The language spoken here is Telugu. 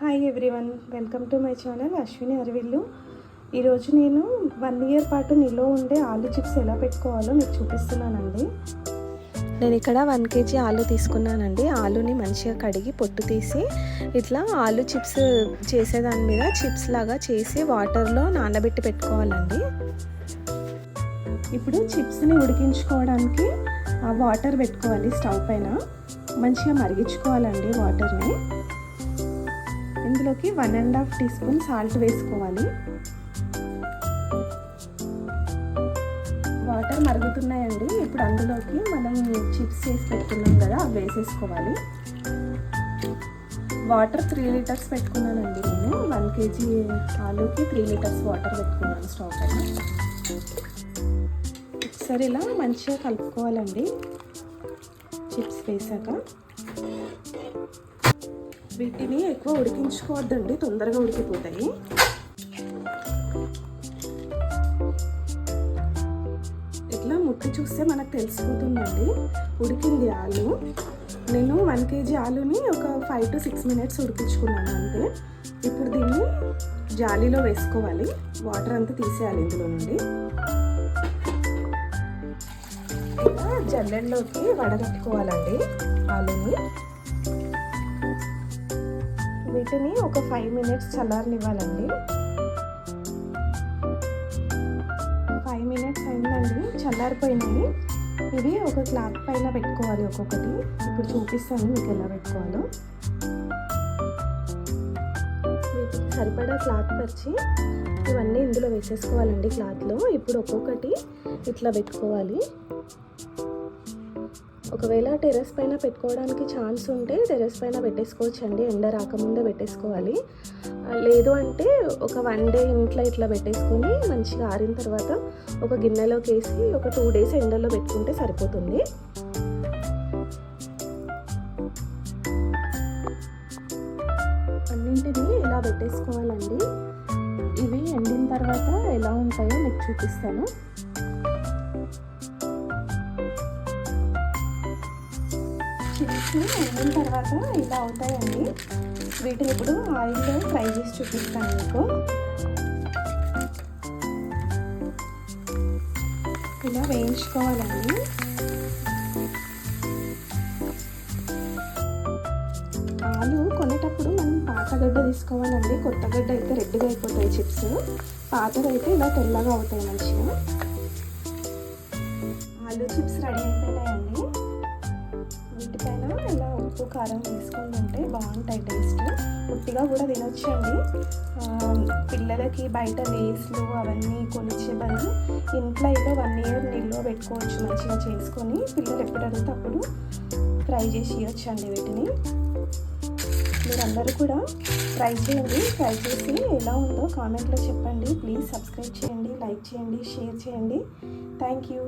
Hi everyone, welcome to my channel Ashwini Aravillu. ఈరోజు నేను 1 ఇయర్ పాటు నిల్వ ఉండే ఆలు చిప్స్ ఎలా పెట్టుకోవాలో మీకు చూపిస్తున్నానండి. నేను ఇక్కడ 1 kg ఆలు తీసుకున్నానండి. ఆలుని మంచిగా కడిగి పొట్టు తీసి ఇట్లా ఆలు చిప్స్ చేసేదాని మీద చిప్స్ లాగా చేసి వాటర్లో నానబెట్టి పెట్టుకోవాలండి. ఇప్పుడు చిప్స్ని ఉడికించుకోవడానికి వాటర్ పెట్టుకోవాలి. స్టవ్ పైన మంచిగా మరిగించుకోవాలండి వాటర్ని. ఇందులోకి 1.5 టీ స్పూన్ సాల్ట్ వేసుకోవాలి. వాటర్ మరుగుతున్నాయండి. ఇప్పుడు అందులోకి మనం చిప్స్ చేసి పెట్టుకున్నాం కదా, అవి వేసేసుకోవాలి. వాటర్ 3 లీటర్స్ పెట్టుకున్నానండి. నేను 1 kg ఆలుకి 3 లీటర్స్ వాటర్ పెట్టుకున్నాను స్టవ్ పైన. ఒకసారి ఇలా మంచిగా కలుపుకోవాలండి. చిప్స్ వేసాక వీటిని ఎక్కువ ఉడికించుకోవద్దండి, తొందరగా ఉడికిపోతాయి. ఇట్లా ముట్టి చూస్తే మనకు తెలిసిపోతుందండి ఉడికింది ఆలు. నేను 1 kg ఆలుని ఒక 5 to 6 minutes ఉడికించుకున్నాను అంతే. ఇప్పుడు దీన్ని జాలీలో వేసుకోవాలి. వాటర్ అంతా తీసేయాలి ఇందులో నుండి. ఇలా జల్లెడలోకి వడగట్టుకోవాలండి ఆలుని. వీటిని ఒక 5 minutes చల్లారనివ్వాలండి. 5 minutes అయిందండి, చల్లారిపోయినాయి. ఇవి ఒక క్లాత్ పైన పెట్టుకోవాలి ఒక్కొక్కటి. ఇప్పుడు చూపిస్తాను మీకు ఎలా పెట్టుకోవాలో. వీటికి సరిపడా క్లాత్ పరిచి ఇవన్నీ ఇందులో వేసేసుకోవాలండి క్లాత్లో. ఇప్పుడు ఒక్కొక్కటి ఇట్లా పెట్టుకోవాలి. ఒకవేళ టెర్రస్ పైన పెట్టుకోవడానికి ఛాన్స్ ఉంటే టెర్రస్ పైన పెట్టేసుకోవచ్చు అండి. ఎండ రాకముందే పెట్టేసుకోవాలి. లేదు అంటే ఒక 1 day ఇంట్లో ఇట్లా పెట్టేసుకొని మంచిగా ఆరిన తర్వాత ఒక గిన్నెలోకి వేసి ఒక 2 days ఎండలో పెట్టుకుంటే సరిపోతుంది. అన్నింటినీ ఇలా పెట్టేసుకోవాలండి. ఇవి ఎండిన తర్వాత ఎలా ఉంటాయో మీకు చూపిస్తాను. చిప్స్ ఎండిన తర్వాత ఇలా అవుతాయండి. వీటిని ఇప్పుడు ఆయిల్లో ఫ్రై చేసి చూపిస్తాను మీకు. ఇలా వేయించుకోవాలండి. ఆలు కొనేటప్పుడు మనం పాతగడ్డ తీసుకోవాలండి. కొత్తగడ్డ అయితే రెడ్గా అయిపోతాయి చిప్స్. పాతదైతే ఇలా తెల్లగా అవుతాయి మంచిగా. ఆలు చిప్స్ రెడీ అయిపోయినాయండి. వీటిపైన ఇలా ఉప్పు కారం వేసుకొని ఉంటే బాగుంటాయి టేస్ట్. ఉట్టిగా కూడా తినొచ్చండి. పిల్లలకి బయట లేస్లు అవన్నీ కొనిచ్చే బదులు ఇంట్లో అయితే 1 year నిల్వ పెట్టుకోవచ్చు మంచిగా చేసుకొని. పిల్లలు ఎప్పుడు అడిగితే అప్పుడు ఫ్రై చేసి ఇవ్వచ్చండి వీటిని. మీరందరూ కూడా ట్రై చేయండి. ట్రై చేసి ఎలా ఉందో కామెంట్లో చెప్పండి. ప్లీజ్ సబ్స్క్రైబ్ చేయండి, లైక్ చేయండి, షేర్ చేయండి. Thank you.